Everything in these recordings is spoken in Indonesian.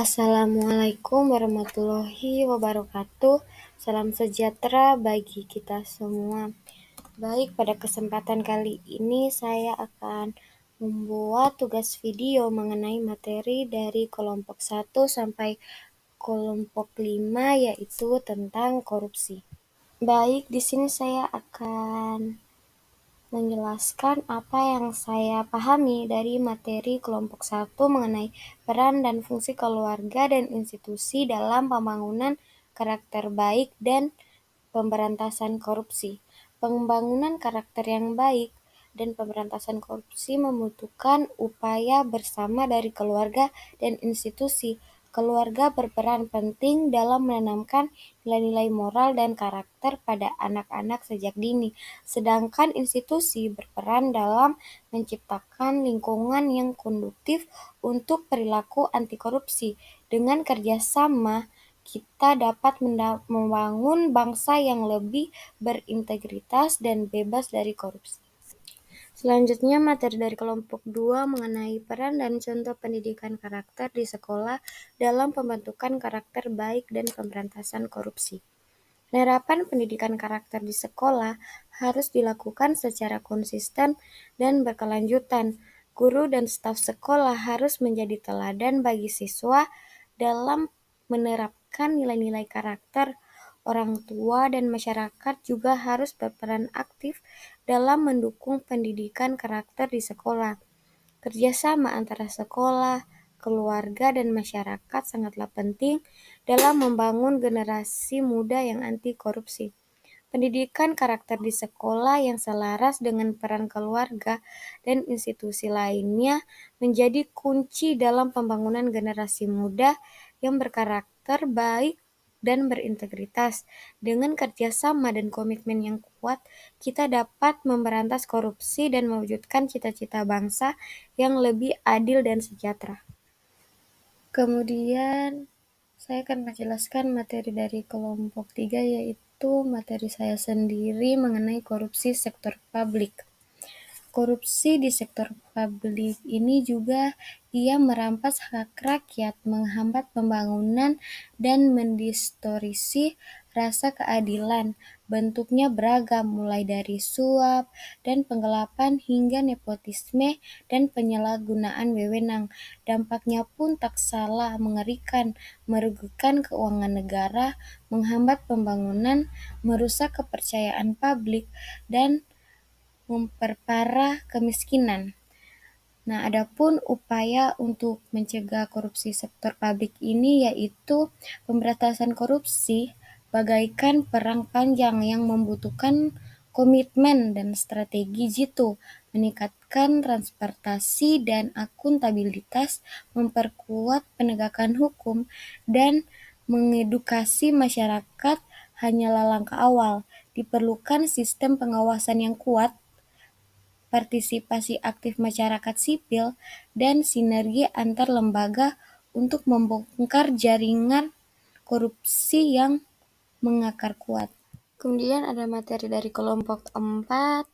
Assalamualaikum warahmatullahi wabarakatuh. Salam sejahtera bagi kita semua. Baik, pada kesempatan kali ini saya akan membuat tugas video mengenai materi dari kelompok 1 sampai kelompok 5, yaitu tentang korupsi. Baik, di sini saya akan menjelaskan apa yang saya pahami dari materi kelompok 1 mengenai peran dan fungsi keluarga dan institusi dalam pembangunan karakter baik dan pemberantasan korupsi. Pembangunan karakter yang baik dan pemberantasan korupsi membutuhkan upaya bersama dari keluarga dan institusi. Keluarga berperan penting dalam menanamkan nilai-nilai moral dan karakter pada anak-anak sejak dini, sedangkan institusi berperan dalam menciptakan lingkungan yang kondusif untuk perilaku anti korupsi. Dengan kerjasama, kita dapat membangun bangsa yang lebih berintegritas dan bebas dari korupsi. Selanjutnya, materi dari kelompok 2 mengenai peran dan contoh pendidikan karakter di sekolah dalam pembentukan karakter baik dan pemberantasan korupsi. Penerapan pendidikan karakter di sekolah harus dilakukan secara konsisten dan berkelanjutan. Guru dan staf sekolah harus menjadi teladan bagi siswa dalam menerapkan nilai-nilai karakter. Orang tua dan masyarakat juga harus berperan aktif dalam mendukung pendidikan karakter di sekolah. Kerjasama antara sekolah, keluarga, dan masyarakat sangatlah penting dalam membangun generasi muda yang anti korupsi. Pendidikan karakter di sekolah yang selaras dengan peran keluarga dan institusi lainnya menjadi kunci dalam pembangunan generasi muda yang berkarakter baik dan berintegritas. Dengan kerjasama dan komitmen yang kuat, kita dapat memberantas korupsi dan mewujudkan cita-cita bangsa yang lebih adil dan sejahtera. Kemudian, saya akan menjelaskan materi dari kelompok 3, yaitu materi saya sendiri mengenai korupsi sektor publik. Korupsi di sektor publik ini juga ia merampas hak rakyat, menghambat pembangunan, dan mendistorsi rasa keadilan. Bentuknya beragam, mulai dari suap dan penggelapan hingga nepotisme dan penyalahgunaan wewenang. Dampaknya pun tak salah mengerikan, merugikan keuangan negara, menghambat pembangunan, merusak kepercayaan publik, dan memperparah kemiskinan. Nah, adapun upaya untuk mencegah korupsi sektor publik ini yaitu pemberantasan korupsi bagaikan perang panjang yang membutuhkan komitmen dan strategi jitu, meningkatkan transparansi dan akuntabilitas, memperkuat penegakan hukum, dan mengedukasi masyarakat hanyalah langkah awal. Diperlukan sistem pengawasan yang kuat, partisipasi aktif masyarakat sipil, dan sinergi antar lembaga untuk membongkar jaringan korupsi yang mengakar kuat. Kemudian ada materi dari kelompok 4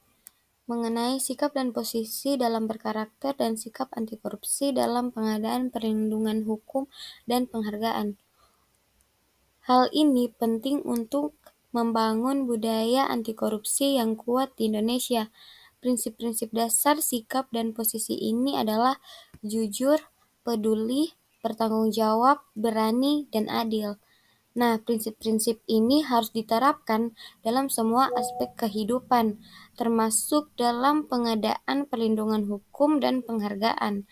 mengenai sikap dan posisi dalam berkarakter dan sikap anti korupsi dalam pengadaan perlindungan hukum dan penghargaan. Hal ini penting untuk membangun budaya anti korupsi yang kuat di Indonesia. Prinsip-prinsip dasar sikap dan posisi ini adalah jujur, peduli, bertanggung jawab, berani, dan adil. Nah, prinsip-prinsip ini harus diterapkan dalam semua aspek kehidupan, termasuk dalam pengadaan perlindungan hukum dan penghargaan.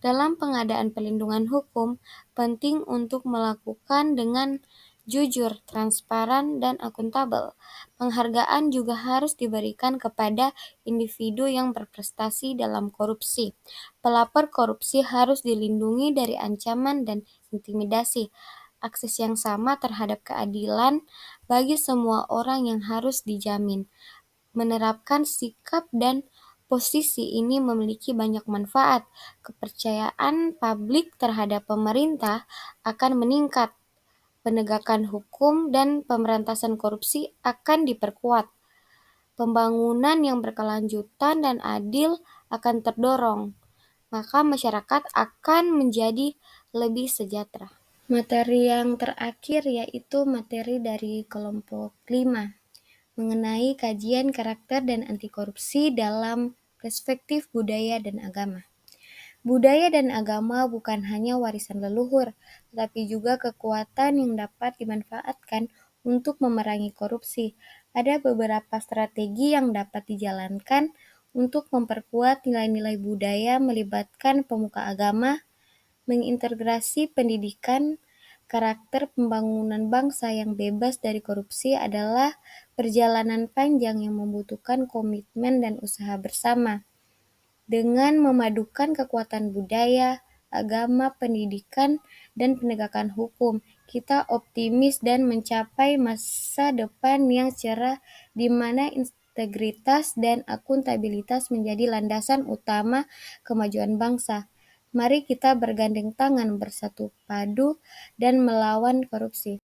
Dalam pengadaan perlindungan hukum, penting untuk melakukan dengan jujur, transparan, dan akuntabel. Penghargaan juga harus diberikan kepada individu yang berprestasi dalam korupsi. Pelapor korupsi harus dilindungi dari ancaman dan intimidasi. Akses yang sama terhadap keadilan bagi semua orang yang harus dijamin. Menerapkan sikap dan posisi ini memiliki banyak manfaat. Kepercayaan publik terhadap pemerintah akan meningkat. Penegakan hukum dan pemberantasan korupsi akan diperkuat. Pembangunan yang berkelanjutan dan adil akan terdorong, maka masyarakat akan menjadi lebih sejahtera. Materi yang terakhir yaitu materi dari kelompok 5 mengenai kajian karakter dan anti korupsi dalam perspektif budaya dan agama. Budaya dan agama bukan hanya warisan leluhur, tetapi juga kekuatan yang dapat dimanfaatkan untuk memerangi korupsi. Ada beberapa strategi yang dapat dijalankan untuk memperkuat nilai-nilai budaya melibatkan pemuka agama, mengintegrasi pendidikan. Karakter pembangunan bangsa yang bebas dari korupsi adalah perjalanan panjang yang membutuhkan komitmen dan usaha bersama. Dengan memadukan kekuatan budaya, agama, pendidikan, dan penegakan hukum, kita optimis dan mencapai masa depan yang cerah di mana integritas dan akuntabilitas menjadi landasan utama kemajuan bangsa. Mari kita bergandeng tangan bersatu padu dan melawan korupsi.